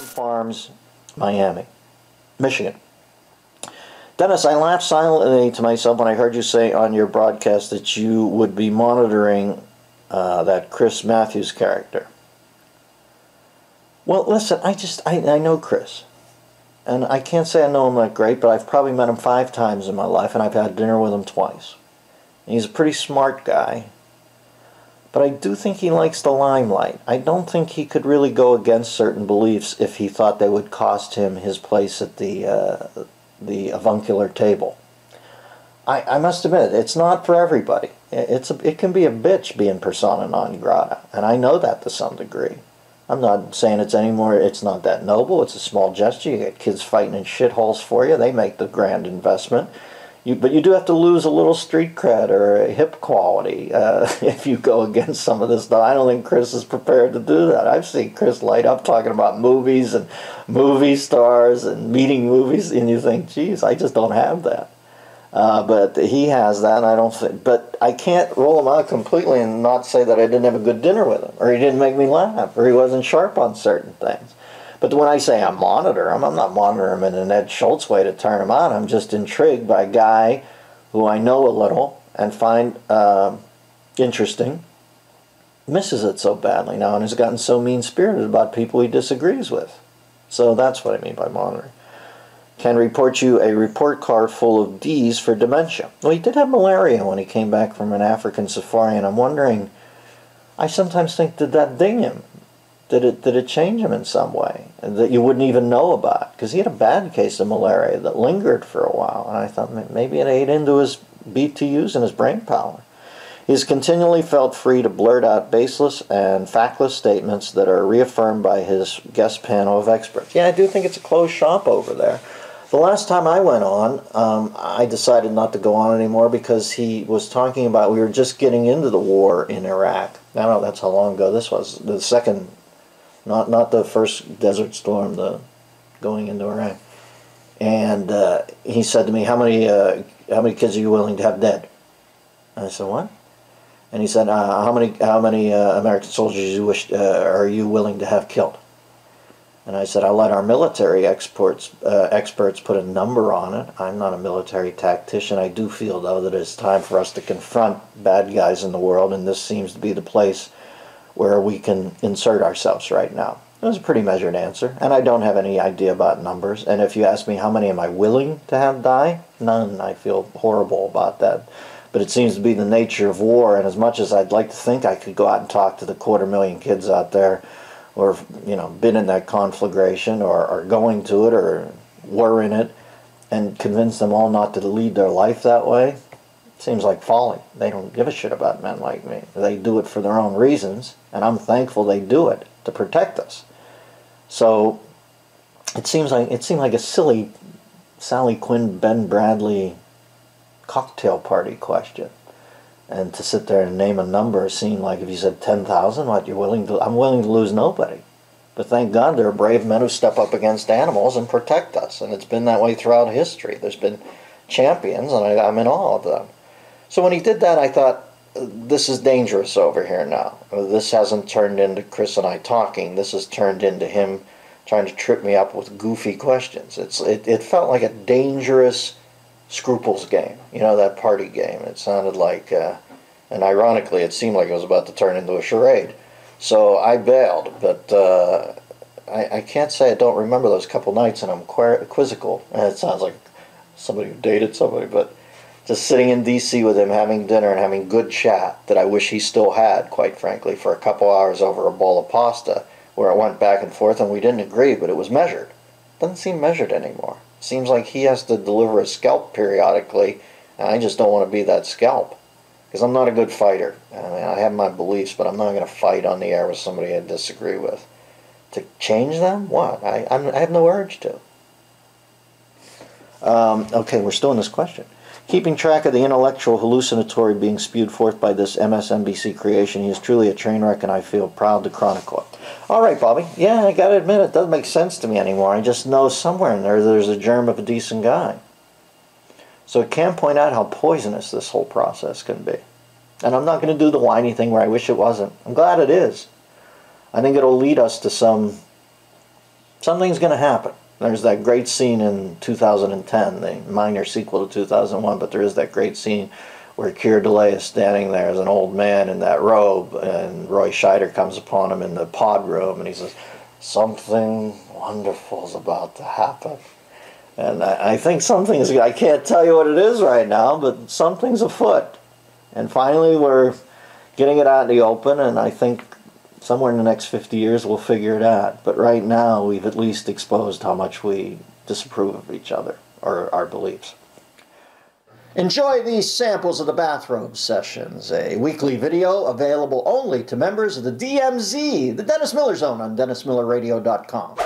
Farms, Miami, Michigan. Dennis, I laughed silently to myself when I heard you say on your broadcast that you would be monitoring that Chris Matthews character. Well, listen, I know Chris. And I can't say I know him that great, but I've probably met him 5 times in my life, and I've had dinner with him twice. And he's a pretty smart guy. But I do think he likes the limelight. I don't think he could really go against certain beliefs if he thought they would cost him his place at the avuncular table. I must admit, it's not for everybody. It can be a bitch being persona non grata, and I know that to some degree. I'm not saying it's not that noble. It's a small gesture. You get kids fighting in shitholes for you. They make the grand investment. But you do have to lose a little street cred or hip quality if you go against some of this stuff. I don't think Chris is prepared to do that. I've seen Chris light up talking about movies and movie stars and meeting movies, and you think, geez, I just don't have that. But he has that, and I don't think. But I can't roll him out completely and not say that I didn't have a good dinner with him, or he didn't make me laugh, or he wasn't sharp on certain things. But when I say I monitor him, I'm not monitoring him in an Ed Schultz way to turn him on. I'm just intrigued by a guy who I know a little and find interesting, misses it so badly now, and has gotten so mean-spirited about people he disagrees with. So that's what I mean by monitoring. Can report you a report card full of D's for dementia. Well, he did have malaria when he came back from an African safari, and I'm wondering, I sometimes think, did that ding him? Did it change him in some way that you wouldn't even know about? Because he had a bad case of malaria that lingered for a while, and I thought maybe it ate into his BTUs and his brain power. He's continually felt free to blurt out baseless and factless statements that are reaffirmed by his guest panel of experts. Yeah, I do think it's a closed shop over there. The last time I went on, I decided not to go on anymore because he was talking about, we were just getting into the war in Iraq. I don't know, that's how long ago this was. The second, not the first Desert Storm, the going into Iraq. And he said to me, how many kids are you willing to have dead? And I said, what? And he said, how many American soldiers are you willing to have killed? And I said, I'll let our military experts put a number on it. I'm not a military tactician. I do feel, though, that it's time for us to confront bad guys in the world, and this seems to be the place where we can insert ourselves right now. It was a pretty measured answer, and I don't have any idea about numbers. And if you ask me how many am I willing to have die, none. I feel horrible about that. But it seems to be the nature of war, and as much as I'd like to think I could go out and talk to the 250,000 kids out there or, been in that conflagration or going to it or were in it and convince them all not to lead their life that way, it seems like folly. They don't give a shit about men like me. They do it for their own reasons, and I'm thankful they do it to protect us. So it seemed like a silly Sally Quinn, Ben Bradley cocktail party question. And to sit there and name a number seemed like if you said 10,000, what, I'm willing to lose nobody. But thank God there are brave men who step up against animals and protect us. And it's been that way throughout history. There's been champions, and I'm in awe of them. So when he did that, I thought, this is dangerous over here now. This hasn't turned into Chris and I talking. This has turned into him trying to trip me up with goofy questions. It felt like a dangerous scruples game, that party game. It sounded like, and ironically, it seemed like it was about to turn into a charade. So I bailed, but I can't say I don't remember those couple nights, and I'm quizzical. And it sounds like somebody who dated somebody, but just sitting in D.C. with him, having dinner and having good chat that I wish he still had, quite frankly, for a couple hours over a bowl of pasta, where it went back and forth and we didn't agree, but it was measured. Doesn't seem measured anymore. Seems like he has to deliver a scalp periodically, and I just don't want to be that scalp. Because I'm not a good fighter. I mean, I have my beliefs, but I'm not going to fight on the air with somebody I disagree with. To change them? What? I have no urge to. Okay, we're still in this question. Keeping track of the intellectual hallucinatory being spewed forth by this MSNBC creation, he is truly a train wreck, and I feel proud to chronicle it. All right, Bobby. Yeah, I got to admit, it doesn't make sense to me anymore. I just know somewhere in there's a germ of a decent guy. So it can point out how poisonous this whole process can be. And I'm not going to do the whiny thing where I wish it wasn't. I'm glad it is. I think it'll lead us to some Something's going to happen. There's that great scene in 2010, the minor sequel to 2001, but there is that great scene where Keir Dullea is standing there as an old man in that robe, and Roy Scheider comes upon him in the pod room, and he says, something wonderful is about to happen. And I think something's, I can't tell you what it is right now, but something's afoot. And finally we're getting it out in the open, and I think somewhere in the next 50 years we'll figure it out. But right now we've at least exposed how much we disapprove of each other, or our beliefs. Enjoy these samples of the Bathrobe Sessions, a weekly video available only to members of the DMZ, the Dennis Miller Zone, on DennisMillerRadio.com.